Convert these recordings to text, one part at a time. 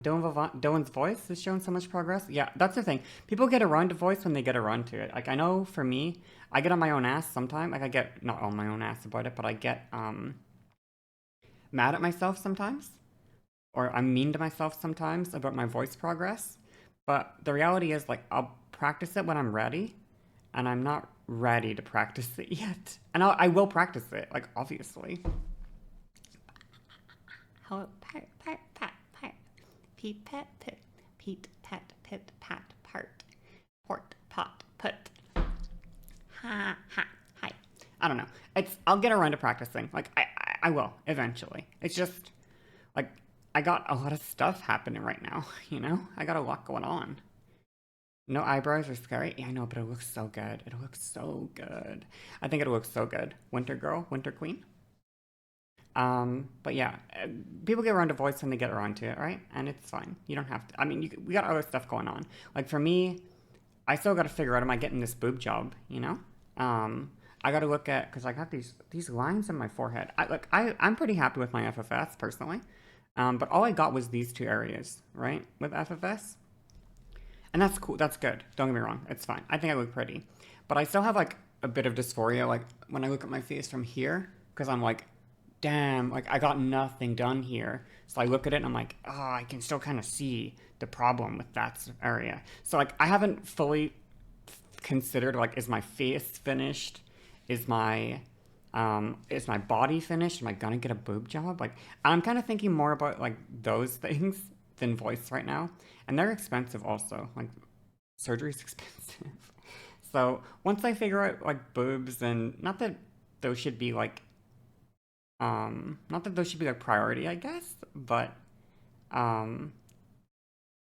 Dylan's voice is showing so much progress. Yeah, that's the thing. People get around to voice when they get around to it. Like I know for me, I get on my own ass sometimes. Like I get not on my own ass about it, but I get mad at myself sometimes, or I'm mean to myself sometimes about my voice progress. But the reality is, like, I'll practice it when I'm ready, and I'm not ready to practice it yet. And I will practice it, like, obviously. Hello, pat, pat, pat, pat. Pete, pat, pit. Pete, pat, pit, pat, part. Port, pot, put. Ha, ha, hi. I don't know. I'll get around to practicing. Like, I will, eventually. It's just, like, I got a lot of stuff happening right now, you know? I got a lot going on. No eyebrows are scary. Yeah, I know, but it looks so good. It looks so good. I think it looks so good. Winter girl, winter queen. But yeah, people get around to voice when they get around to it, right? And it's fine. You don't have to. I mean, we got other stuff going on. Like for me, I still got to figure out, am I getting this boob job? You know, I got to look at, because I got these lines in my forehead. I'm pretty happy with my FFS personally, but all I got was these two areas, right, with FFS, and that's cool. That's good. Don't get me wrong. It's fine. I think I look pretty, but I still have like a bit of dysphoria, like when I look at my face from here, because I'm like, damn, like I got nothing done here. So I look at it and I'm like, oh, I can still kind of see the problem with that area. So like I haven't fully considered like, is my face finished? Is my body finished? Am I gonna get a boob job? Like I'm kind of thinking more about like those things than voice right now, and they're expensive also. Like surgery's expensive. So once I figure out like boobs, and not that those should be like priority, I guess, but um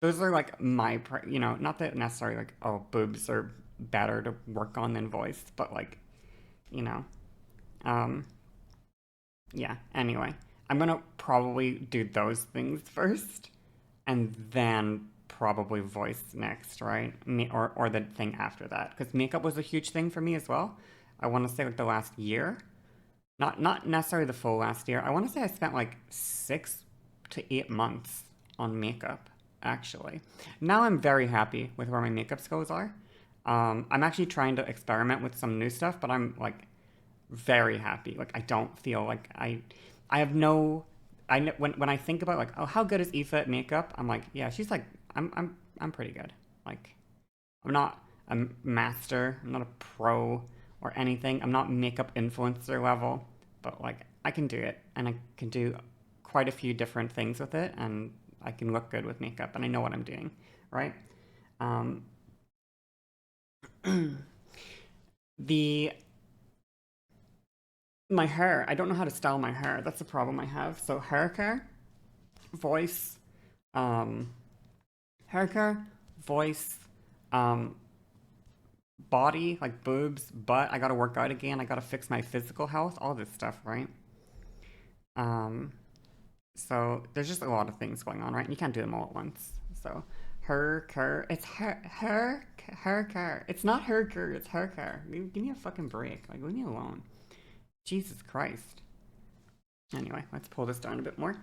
those are like not that necessarily like, oh, boobs are better to work on than voice, but like, you know, um yeah, anyway. I'm gonna probably do those things first and then probably voice next, right? Or the thing after that, because makeup was a huge thing for me as well. I want to say like the last year, not necessarily the full last year. I want to say I spent like 6 to 8 months on makeup, actually. Now I'm very happy with where my makeup skills are. I'm actually trying to experiment with some new stuff, but I'm like very happy. Like I don't feel like I have no. When I think about like, oh, how good is Aoife at makeup? I'm like, yeah, she's like, I'm pretty good. Like I'm not a master. I'm not a pro or anything. I'm not makeup influencer level, but like I can do it, and I can do quite a few different things with it, and I can look good with makeup, and I know what I'm doing, right? Um, the my hair. I don't know how to style my hair. That's the problem I have. So hair care, voice, um, hair care, voice, um, body, like boobs, butt. I gotta work out again. I gotta fix my physical health. All this stuff, right? Um, so there's just a lot of things going on, right? And you can't do them all at once. So her car, it's her car. It's not her car. It's her car. Give me a fucking break. Like leave me alone. Jesus Christ. Anyway, let's pull this down a bit more.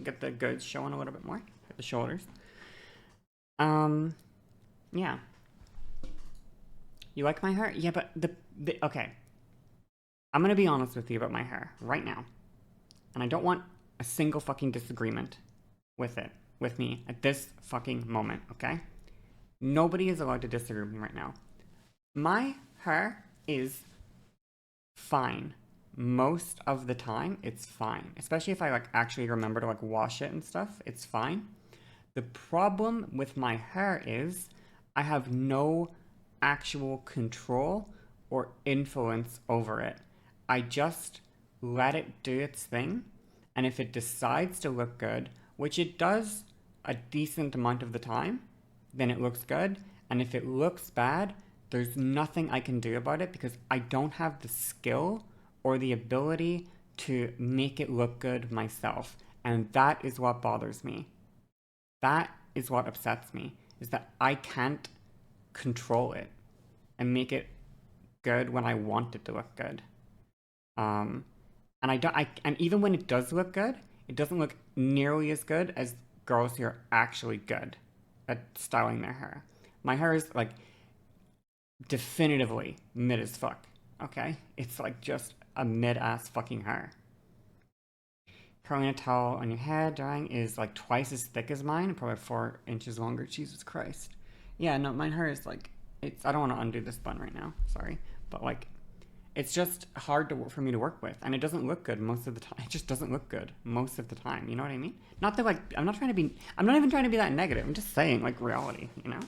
Get the goods showing a little bit more. Get the shoulders. Um, yeah. You like my hair? Yeah, but the okay. I'm gonna be honest with you about my hair right now, and I don't want a single fucking disagreement with it with me at this fucking moment. Okay? Nobody is allowed to disagree with me right now. My hair is fine. Most of the time, it's fine. Especially if I like actually remember to like wash it and stuff, it's fine. The problem with my hair is I have no actual control or influence over it. I just let it do its thing, and if it decides to look good, which it does a decent amount of the time, then it looks good. And if it looks bad, there's nothing I can do about it because I don't have the skill or the ability to make it look good myself. And that is what bothers me. That is what upsets me, is that I can't control it and make it good when I want it to look good. Um, and I don't. And even when it does look good, it doesn't look nearly as good as girls who are actually good at styling their hair. My hair is like definitively mid as fuck. Okay? It's like just a mid ass fucking hair. Curling a towel on your head drying is like twice as thick as mine, probably 4 inches longer. Jesus Christ. Yeah, no, mine hair is like, I don't want to undo this bun right now. Sorry. But like, it's just hard for me to work with, and it doesn't look good most of the time. It just doesn't look good most of the time. You know what I mean? Not that like I'm not even trying to be that negative. I'm just saying like reality. You know.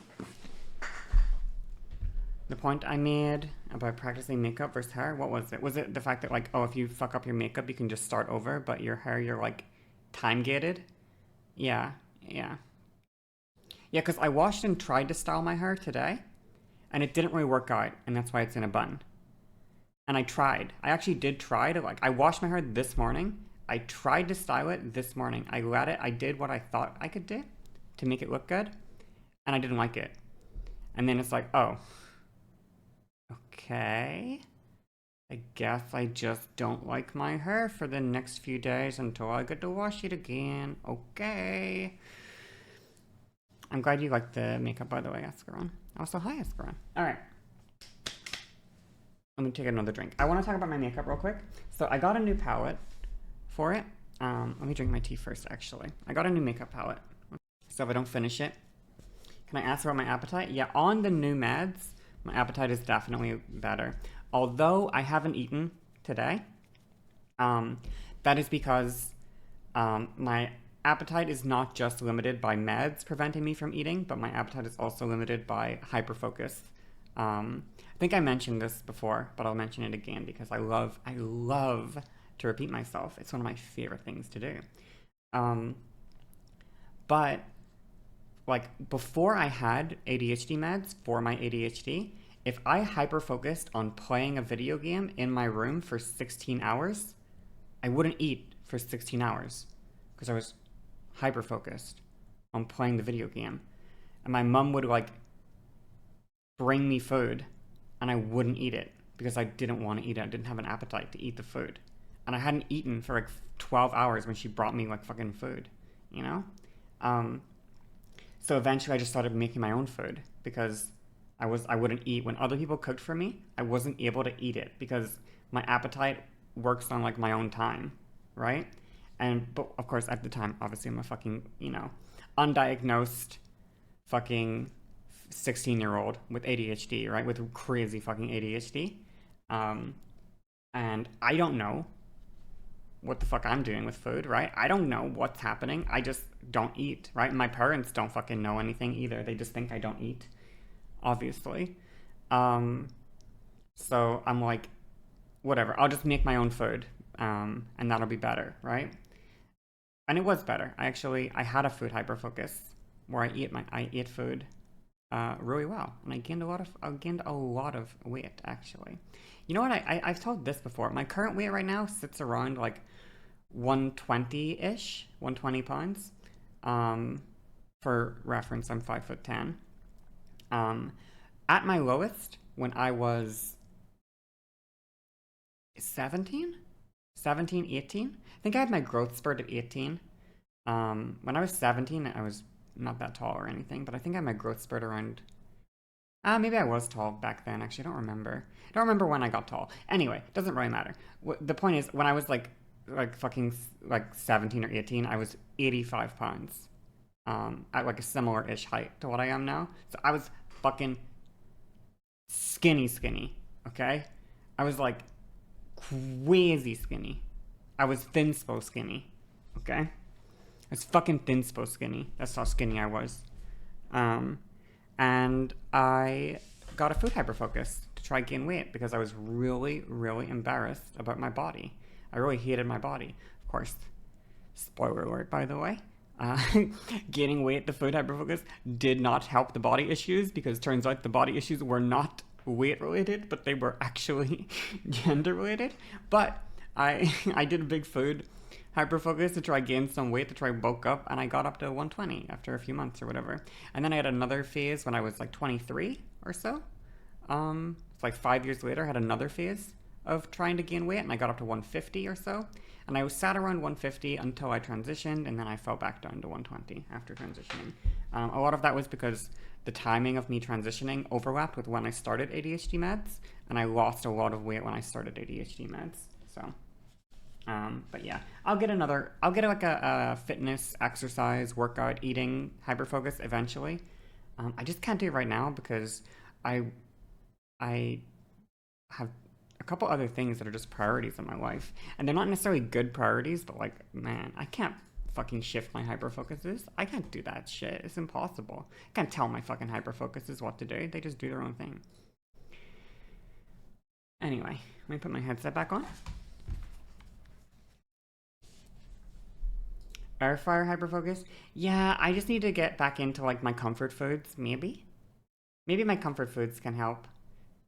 The point I made about practicing makeup versus hair, what was it? Was it the fact that like, oh, if you fuck up your makeup, you can just start over, but your hair, you're like time gated? Yeah, yeah. Yeah, because I washed and tried to style my hair today, and it didn't really work out, and that's why it's in a bun. And I tried. I actually did try to like, I washed my hair this morning. I tried to style it this morning. I did what I thought I could do to make it look good, and I didn't like it. And then it's like, oh, okay. I guess I just don't like my hair for the next few days until I get to wash it again. Okay. I'm glad you liked the makeup, by the way, Escaron. Also, hi, Escaron. All right. Let me take another drink. I want to talk about my makeup real quick. So I got a new palette for it. Let me drink my tea first, actually. I got a new makeup palette. So if I don't finish it, can I ask about my appetite? Yeah, on the new meds, my appetite is definitely better. Although I haven't eaten today, that is because my appetite is not just limited by meds preventing me from eating, but my appetite is also limited by hyperfocus. I think I mentioned this before, but I'll mention it again because I love to repeat myself. It's one of my favorite things to do. But like before I had ADHD meds for my ADHD, if I hyperfocused on playing a video game in my room for 16 hours, I wouldn't eat for 16 hours because I was hyperfocused on playing the video game. And my mom would like bring me food and I wouldn't eat it because I didn't want to eat it. I didn't have an appetite to eat the food. And I hadn't eaten for like 12 hours when she brought me like fucking food, you know? So eventually I just started making my own food because I wouldn't eat. When other people cooked for me, I wasn't able to eat it because my appetite works on like my own time, right? But of course at the time, obviously I'm a fucking, undiagnosed fucking 16-year-old with ADHD, right? With crazy fucking ADHD. And I don't know what the fuck I'm doing with food, right? I don't know what's happening. I just don't eat, right? My parents don't fucking know anything either. They just think I don't eat, obviously. So I'm like, whatever. I'll just make my own food, and that'll be better, right? And it was better. I had a food hyperfocus where I ate food really well, and I gained a lot of weight actually. You know what? I've told this before. My current weight right now sits around like 120-ish, 120 pounds. For reference, I'm 5'10". At my lowest, when I was 17, 18. I think I had my growth spurt at 18. When I was 17, I was not that tall or anything, but I think I had my growth spurt around. Maybe I was tall back then. Actually, I don't remember. I don't remember when I got tall. Anyway, it doesn't really matter. The point is, when I was like fucking like 17 or 18, I was 85 pounds. At like a similar-ish height to what I am now. So I was fucking skinny. Okay, I was like crazy skinny. I was thinspo skinny. Okay, I was fucking thinspo skinny. That's how skinny I was. And I got a food hyperfocus to try gain weight because I was really, really embarrassed about my body. I really hated my body. Of course, spoiler alert, by the way. Gaining weight, the food hyperfocus did not help the body issues because it turns out the body issues were not weight related, but they were actually gender related. But I did a big food hyperfocus to try gain some weight, to try bulk up, and I got up to 120 after a few months or whatever. And then I had another phase when I was like 23 or so. It's like 5 years later, I had another phase of trying to gain weight, and I got up to 150 or so. And I was sat around 150 until I transitioned, and then I fell back down to 120 after transitioning. A lot of that was because the timing of me transitioning overlapped with when I started ADHD meds, and I lost a lot of weight when I started ADHD meds. So, but yeah, I'll get like a fitness, exercise, workout, eating, hyperfocus eventually. I just can't do it right now because I have a couple other things that are just priorities in my life. And they're not necessarily good priorities, but like, man, I can't fucking shift my hyperfocuses. I can't do that shit. It's impossible. I can't tell my fucking hyperfocuses what to do. They just do their own thing. Anyway, let me put my headset back on. Air fryer hyperfocus? Yeah, I just need to get back into like my comfort foods, maybe. Maybe my comfort foods can help.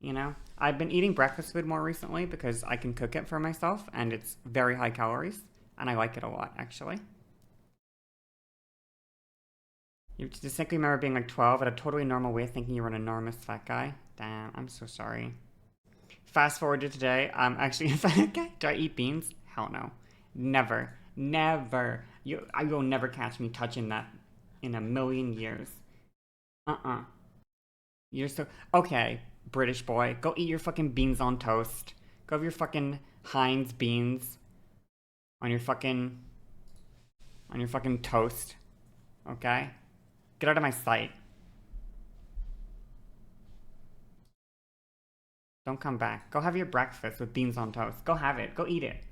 You know, I've been eating breakfast food more recently because I can cook it for myself and it's very high calories and I like it a lot actually. You distinctly remember being like 12 at a totally normal weight thinking you were an enormous fat guy? Damn, I'm so sorry. Fast forward to today, I'm actually a fat guy. Do I eat beans? Hell no. Never. Never. I will never catch me touching that in a million years. Uh-uh. You're so okay, British boy. Go eat your fucking beans on toast. Go have your fucking Heinz beans on your fucking toast. Okay? Get out of my sight. Don't come back. Go have your breakfast with beans on toast. Go have it. Go eat it.